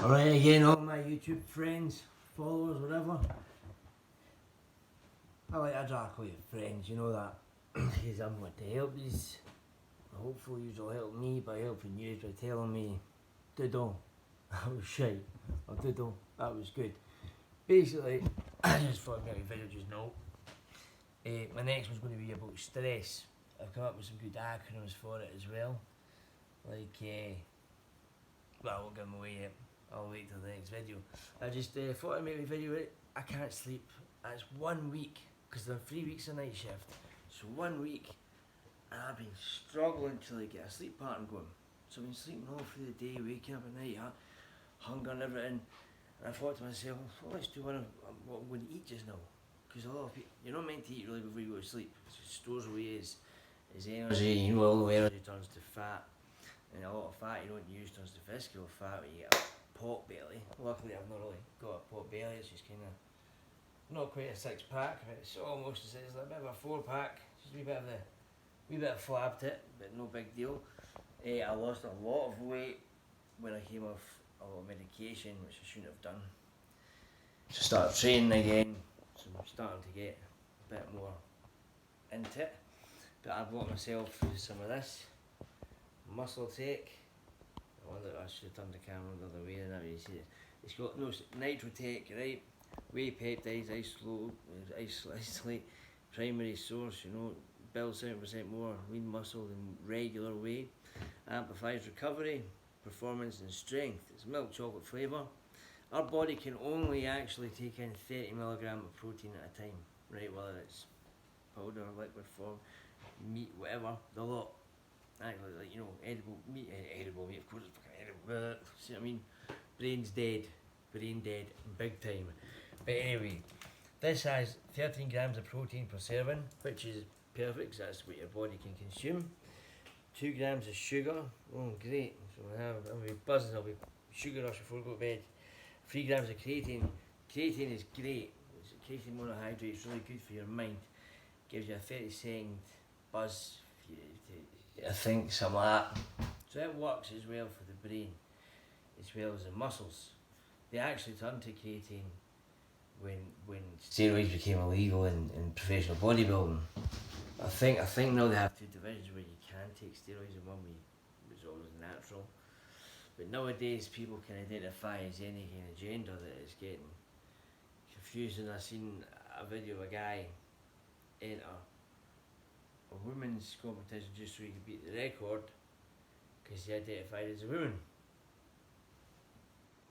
Alright, again, all my YouTube friends, followers, whatever. I like to call you friends, you know that. Because I'm going to help you. Hopefully you will help me by helping you by telling me, Doodle, that was shite. Or Doodle, that was good. Basically, I just thought I'd make a video just now. My next one's going to be about stress. I've come up with some good acronyms for it as well. Like, well, I won't give them away yet. I'll wait till the next video. I just thought I'd make a video. I can't sleep. That's 1 week, because there are 3 weeks of night shift. So 1 week, and I've been struggling to get a sleep pattern going. So I've been sleeping all through the day, waking up at night, hunger and everything. And I thought to myself, well, let's do one of what I'm going to eat just now. Because a lot of people, you're not meant to eat really before you go to sleep. It stores away his energy. You know, all the energy turns to fat. And a lot of fat you don't use turns to physical fat when you get a pot belly. Luckily I've not really got a pot belly, it's just kind of not quite a 6-pack, it's almost as it's like a bit of a 4-pack, just a wee bit of flab to it, but no big deal. I lost a lot of weight when I came off a lot of medication, which I shouldn't have done. So I started training again, so I'm starting to get a bit more into it. But I bought myself some of this muscle take. I wonder if I should have turned the camera the other way and that way you see it. It's got no nitro take, right? Whey peptides, isolate primary source, you know, builds 7% more lean muscle than regular whey. Amplifies recovery, performance and strength. It's milk chocolate flavour. Our body can only actually take in 30 milligram of protein at a time, right? Whether it's powder or liquid form, meat, whatever, the lot. Actually, like, you know, edible meat, of course it's fucking edible, see what I mean? Brain dead, big time. But anyway, this has 13 grams of protein per serving, which is perfect, because that's what your body can consume. 2 grams of sugar, oh great, so I'll be buzzing, I'll be sugar rush before I go to bed. 3 grams of creatine, creatine is great, creatine monohydrate, it's really good for your mind, gives you a 30-second buzz, I think, something like that. So it works as well for the brain, as well as the muscles. They actually turned to creatine when steroids became illegal in professional bodybuilding. I think now they have 2 divisions where you can take steroids and one which is always natural. But nowadays people can identify as any kind of gender that is getting confusing. I seen a video of a guy enter a women's competition just so he could beat the record because he identified as a woman.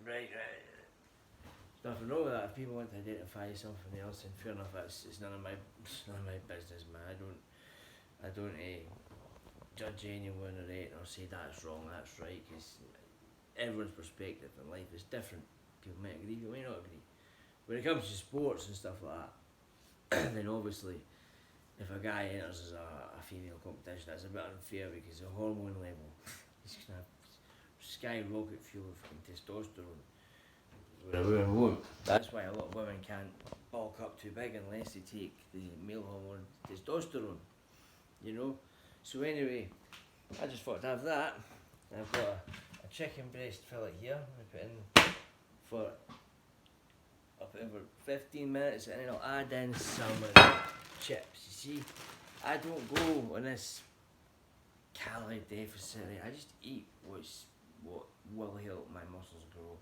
Right. There's nothing wrong with that. If people want to identify as something else, then fair enough. It's none of my business, man. I don't judge anyone or say that's wrong, that's right, because everyone's perspective in life is different. People might agree, people might not agree. When it comes to sports and stuff like that, then obviously if a guy enters as a female competition, that's a bit unfair because the hormone level is going to skyrocket fuel of testosterone, where a woman won't. That's why a lot of women can't bulk up too big unless they take the male hormone testosterone, you know. So anyway, I just thought to have that. I've got a chicken breast fillet here. I'll put in for 15 minutes and then I'll add in some chips. You see, I don't go on this calorie deficit. I just eat what will help my muscles grow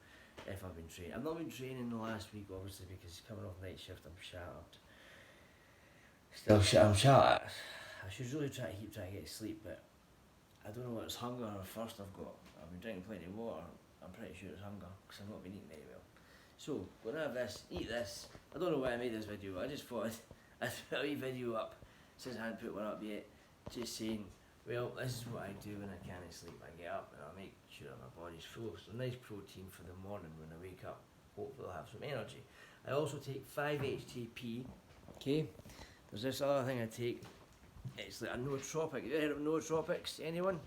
if I've been training. I've not been training the last week, obviously, because coming off night shift I'm shattered. I'm shattered. I should really try to get sleep, but I don't know whether it's hunger or thirst I've got. I've been drinking plenty of water. I'm pretty sure it's hunger because I've not been eating very well. So, gonna have this, eat this. I don't know why I made this video, but I just thought I'd put a wee video up since I hadn't put one up yet, just saying, well, this is what I do when I can't sleep. I get up and I make sure my body's full of some nice protein for the morning when I wake up. Hopefully I'll have some energy. I also take 5-HTP, okay? There's this other thing I take, it's like a nootropic. Have you heard of nootropics, anyone?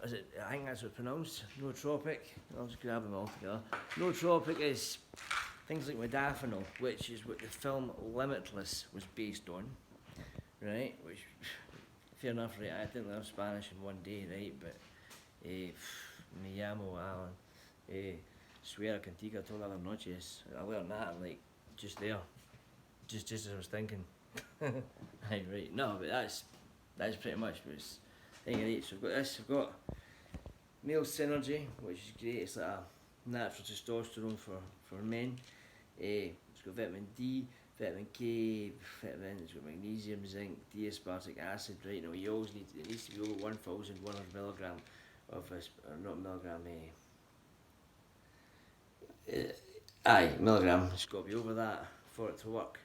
Is it, I think that's what it's pronounced, nootropic. I'll just grab them all together. Nootropic is things like modafinil, which is what the film Limitless was based on, right? Which, fair enough, right? I didn't learn Spanish in one day, right? But me llamo Alan. Swear a cantica toda la noches. I learned that like just there, just as I was thinking. Right. No, but that's pretty much. But it's thing eight. So I've got this. I've got male synergy, which is great. It's like a natural testosterone for men. It's got vitamin D, vitamin K, it's got magnesium, zinc, D-aspartic acid. Right now, you always need. It needs to be over 1,100 milligram of this, or not milligram. Milligram. It's got to be over that for it to work.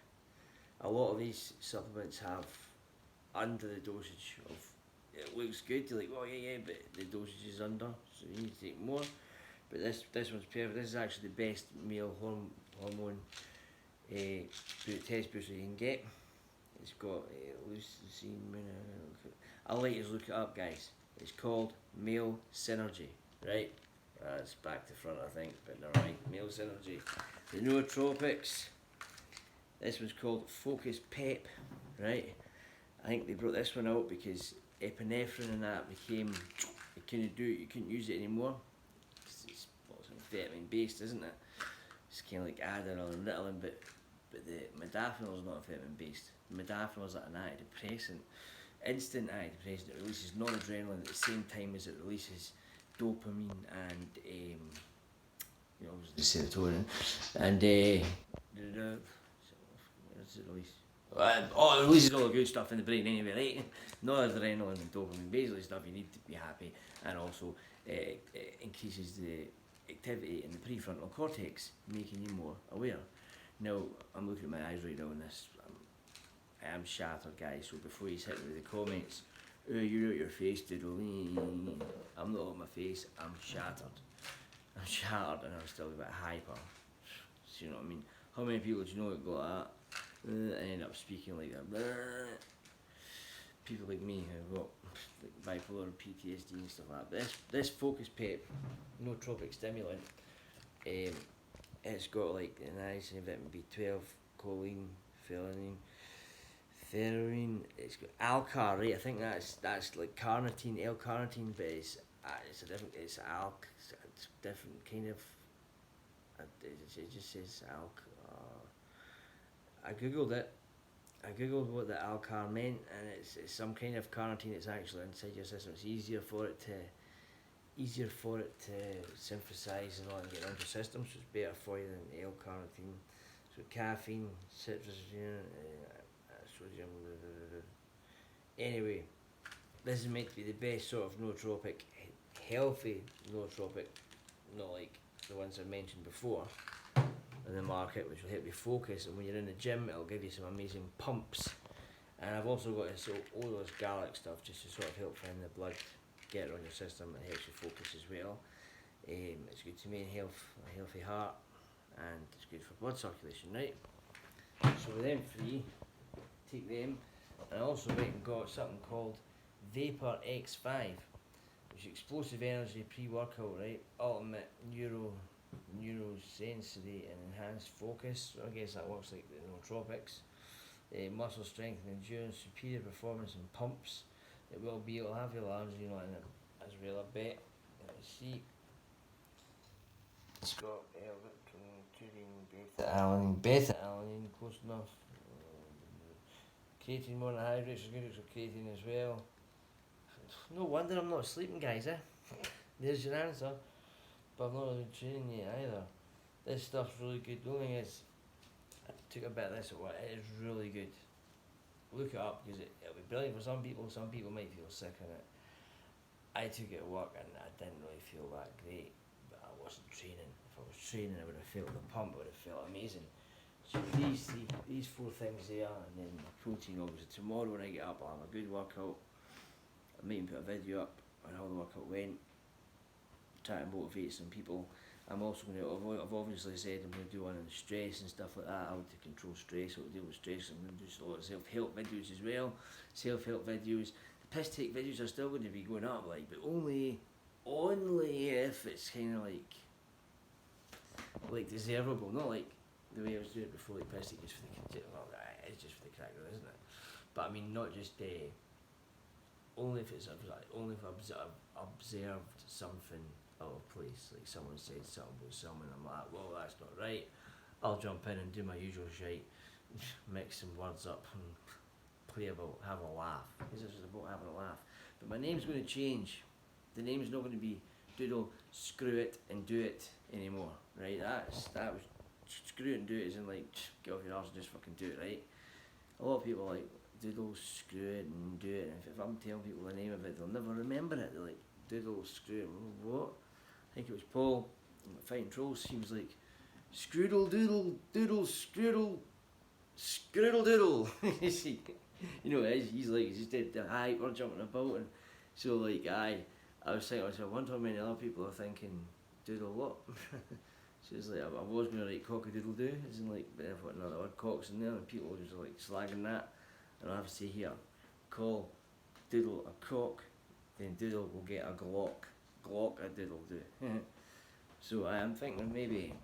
A lot of these supplements have under the dosage of. It looks good. You're like, oh yeah, but the dosage is under, so you need to take more. But this one's perfect. This is actually the best male hormone test booster you can get. It's got leucine. I'll let you look it up, guys. It's called Male Synergy, right? It's back to front, I think, but never mind. Male Synergy. The nootropics. This one's called Focus Pep, right? I think they brought this one out because epinephrine and that became, you couldn't do it, you couldn't use it anymore. It's vitamin based, isn't it? It's kind of like Adderall and Ritalin, but the modafinil is not vitamin based. Modafinil is like an antidepressant, instant antidepressant. It releases noradrenaline at the same time as it releases dopamine and the serotonin and what does it release? It releases all the good stuff in the brain anyway, right? Noradrenaline and dopamine, basically stuff you need to be happy, and also increases the activity in the prefrontal cortex, making you more aware. Now, I'm looking at my eyes right now in this. I am shattered, guys, so before you hit me with the comments, oh, you're out your face, Doodle. I'm not on my face, I'm shattered. I'm shattered and I'm still a bit hyper. So you know what I mean? How many people do you know that go like that? And end up speaking like that. People like me who got like bipolar PTSD and stuff like that. But this Focus Pep nootropic stimulant, it's got like niacin, vitamin B12, choline, ferrine. It's got alcar, right? I think that's like carnitine, L-carnitine, but it's a different. It's a different kind of. It just says alk. I googled it. I googled what the alcar meant, and it's some kind of carnitine that's actually inside your system. It's easier for it to synthesize and all and get into your system, so it's better for you than L-carnitine. So caffeine, citrus, sodium. Anyway, this is meant to be the best sort of nootropic, healthy nootropic, not like the ones I mentioned before in the market, which will help you focus, and when you're in the gym it'll give you some amazing pumps. And I've also got this odorless garlic stuff just to sort of help find the blood, get it on your system, and helps you focus as well. It's good to maintain a healthy heart, and it's good for blood circulation, right? So with them three, take them. And I also went and got something called Vapor X5, which is explosive energy pre-workout, right? Ultimate neurosensory and enhanced focus. So I guess that works like the nootropics. Muscle strength and endurance, superior performance and pumps. It'll have your largely in it as well, I bet. Let's see. It's got beta-alanine, close enough. Creatine monohydrates is good, it's got creatine as well. No wonder I'm not sleeping, guys, eh? There's your answer. But I've not really been training yet either. This stuff's really good. The only thing is, I took a bit of this at work. It is really good. Look it up because it'll be brilliant for some people. Some people might feel sick in it. I took it at work and I didn't really feel that great, but I wasn't training. If I was training, I would have felt the pump. I would have felt amazing. So these four things there, and then the protein. Obviously tomorrow when I get up, I'll have a good workout. I might even put a video up on how the workout went. Try to motivate some people. I'm also going to, I've obviously said I'm going to do one on stress and stuff like that, how to control stress, how to deal with stress. I'm going to do a lot of self-help videos as well, self-help videos. The piss take videos are still going to be going up, like, but only if it's kind of like desirable, not like the way I was doing it before, like piss take just for the, well, it's just for the crack, isn't it? But I mean, not just, only if I've observed something of a place. Like someone said something about someone, I'm like, well, that's not right. I'll jump in and do my usual shite, mix some words up and play about, have a laugh. Because this is about having a laugh. But my name's going to change. The name's not going to be Doodle, screw it and do it anymore, right? That was screw it and do it as in like get off your arse and just fucking do it, right? A lot of people are like Doodle, screw it and do it. And if I'm telling people the name of it, they'll never remember it. They're like Doodle, screw it. What? I think it was Paul fighting trolls. He was like Scroodle doodle doodle scroodle scroodle doodle. You know what it is? He's like he's just aye, we're jumping about and so like I was thinking to myself, I wonder how many other people are thinking doodle what? So it's like I was going to write cock a doodle do, as in like but I've got another word cocks in there and people are just like slagging that, and I have to say here, call doodle a cock, then doodle will get a glock a doodle do. So I am thinking maybe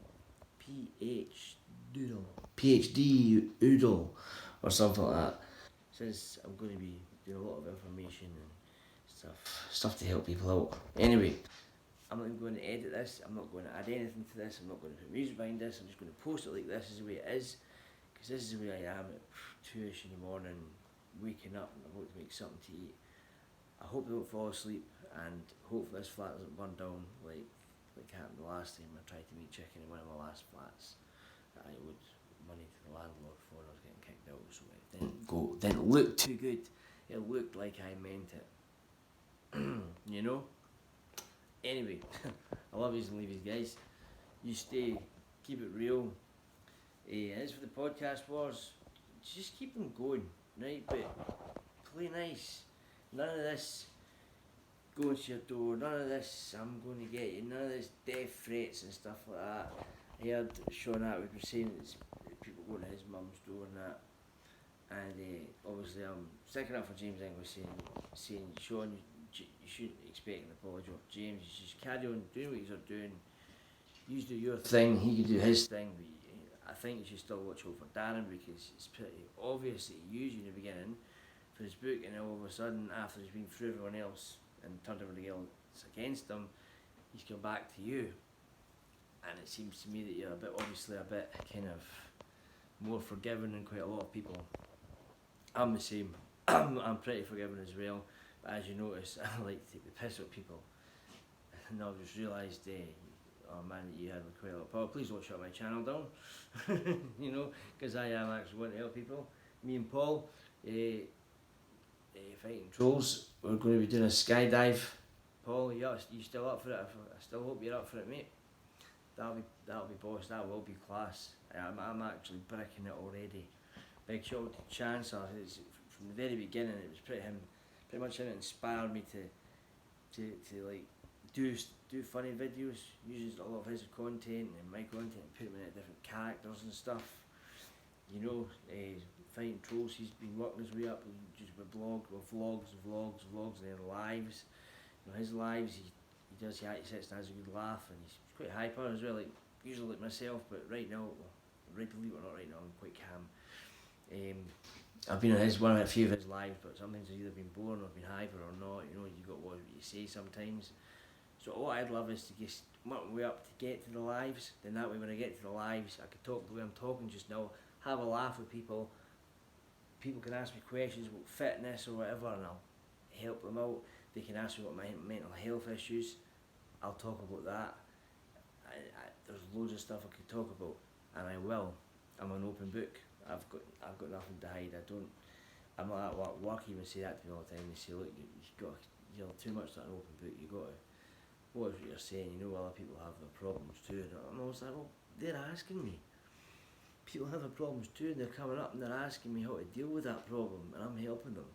PhD oodle or something like that. Since I'm going to be doing a lot of information and stuff to help people out. Anyway, I'm not going to edit this, I'm not going to add anything to this, I'm not going to put music behind this, I'm just going to post it like this is the way it is, because this is the way I am at 2ish in the morning, waking up and about to make something to eat. I hope I don't fall asleep, and hopefully this flat doesn't burn down like happened the last time I tried to make chicken in one of my last flats that I owed money to the landlord for. I was getting kicked out, so it didn't look too good. It looked like I meant it. You know? Anyway, I love yous and leave yous, guys. You stay, keep it real. As for the podcast wars, just keep them going, right? But play nice. None of this going to your door, none of this I'm going to get you, none of this death threats and stuff like that. I heard Sean Atwood was saying it's people going to his mum's door and that, and obviously I'm sticking up for James English saying Sean, you shouldn't expect an apology off James, you just carry on doing what you're doing, you do your thing, he can do his thing, but I think you should still watch out for Darren, because it's pretty obvious that he used you in the beginning for his book, and all of a sudden after he's been through everyone else and turned everybody else against him, he's come back to you. And it seems to me that you're obviously a bit kind of more forgiving than quite a lot of people. I'm the same. I'm pretty forgiving as well. But as you notice, I like to take the piss out of people. And I've just realised, oh man, that you had quite a lot of power. Please don't shut my channel down. You know, because I am actually wanting to help people. Me and Paul, fighting trolls. We're going to be doing a skydive. Paul, you still up for it? I still hope you're up for it, mate. That'll be boss. That will be class. I'm actually bricking it already. Big shout out to Chancellor. From the very beginning, it was pretty much him that inspired me to like do funny videos. Uses a lot of his content and my content and put them in different characters and stuff. You know, fighting trolls, he's been working his way up just with vlogs, and then lives. You know, his lives, he actually sits and has a good laugh, and he's quite hyper as well, like usually like myself, but right now, believe it or not, right now I'm quite calm. I've been on a few of his lives, but sometimes I've either been boring or been hyper or not. You know, you got what you say sometimes. So what I'd love is to just work my way up to get to the lives. Then that way, when I get to the lives, I could talk the way I'm talking just now, have a laugh with people. People can ask me questions about fitness or whatever, and I'll help them out. They can ask me about my mental health issues. I'll talk about that. There's loads of stuff I could talk about, and I will. I'm an open book. I've got nothing to hide. I'm not at work even say that to me all the time. They say, look, you're too much like an open book. You got to watch what you're saying. You know, other people have their problems too. And I'm always like, well, they're asking me. People have their problems too, and they're coming up and they're asking me how to deal with that problem, and I'm helping them.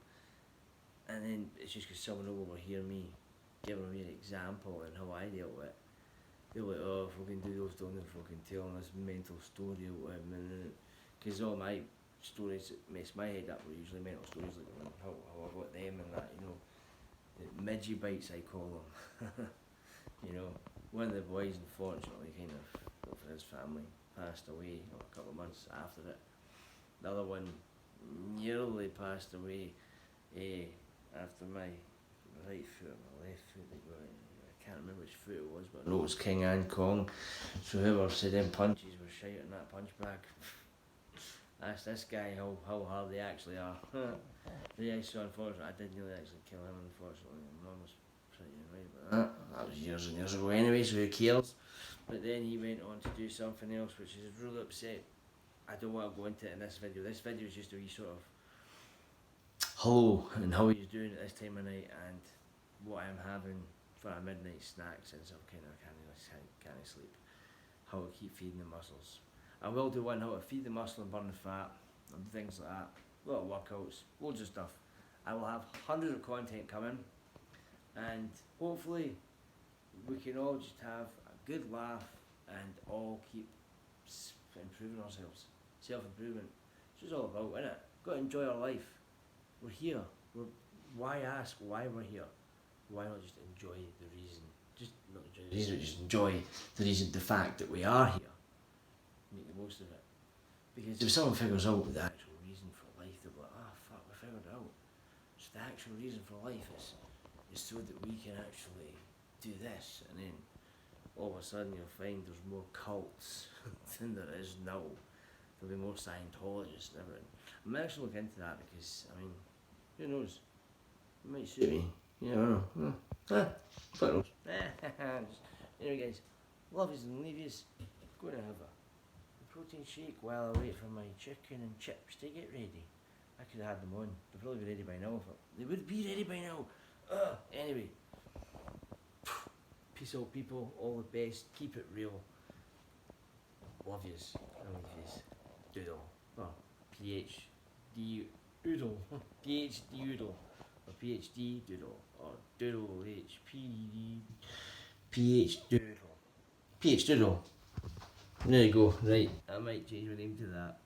And then it's just because someone will overhear me giving me an example and how I dealt with it. They're like, oh, fucking Doodle's down there fucking telling this mental story or whatever. Because all my stories that mess my head up were usually mental stories, like how I got them and that, you know. The midgie bites, I call them. You know, one of the boys, unfortunately, kind of, for his family, passed away a couple of months after it. The other one nearly passed away after my right foot and my left foot, they got a can't remember which foot it was, but I know it was King and Kong. So whoever said them punches were shite in that punch bag. Ask this guy how hard they actually are. Yeah, so unfortunately, I didn't really actually kill him, unfortunately. My mum was pretty annoyed about that. That was years and years ago anyway, so who cares? But then he went on to do something else, which is really upset. I don't want to go into it in this video. This video is just a wee sort of hello and how he's doing at this time of night and what I'm having for a midnight snack since I'm kind of can't sleep. How to keep feeding the muscles. I will do one how to feed the muscle and burn the fat and things like that. Little workouts, loads of stuff. I will have hundreds of content coming, and hopefully we can all just have a good laugh and all keep improving ourselves. Self-improvement. It's just all about, isn't it? Got to enjoy our life. We're here. Why ask why we're here? Why not just enjoy the reason? Just not enjoy the reason, just enjoy the reason, the fact that we are here. Make the most of it. Because if someone figures out the actual reason for life, they'll be like, ah, fuck, we figured it out. So the actual reason for life is so that we can actually do this, and then all of a sudden you'll find there's more cults than there is now. There'll be more Scientologists and everything. I'm actually looking into that because, I mean, who knows? It might suit me. You never know. Fuck knows. Anyway guys, love yous and leave yous. Going to have a protein shake while I wait for my chicken and chips to get ready. I could have had them on. They'd probably be ready by now. They would be ready by now. Anyway. Peace out people, all the best, keep it real. Love yous, I love yous. Doodle. Oh, PhD Doodle. PhD Doodle. Or PhD Doodle. Or Doodle HPD. PH Doodle. PH Doodle. There you go, right. I might change my name to that.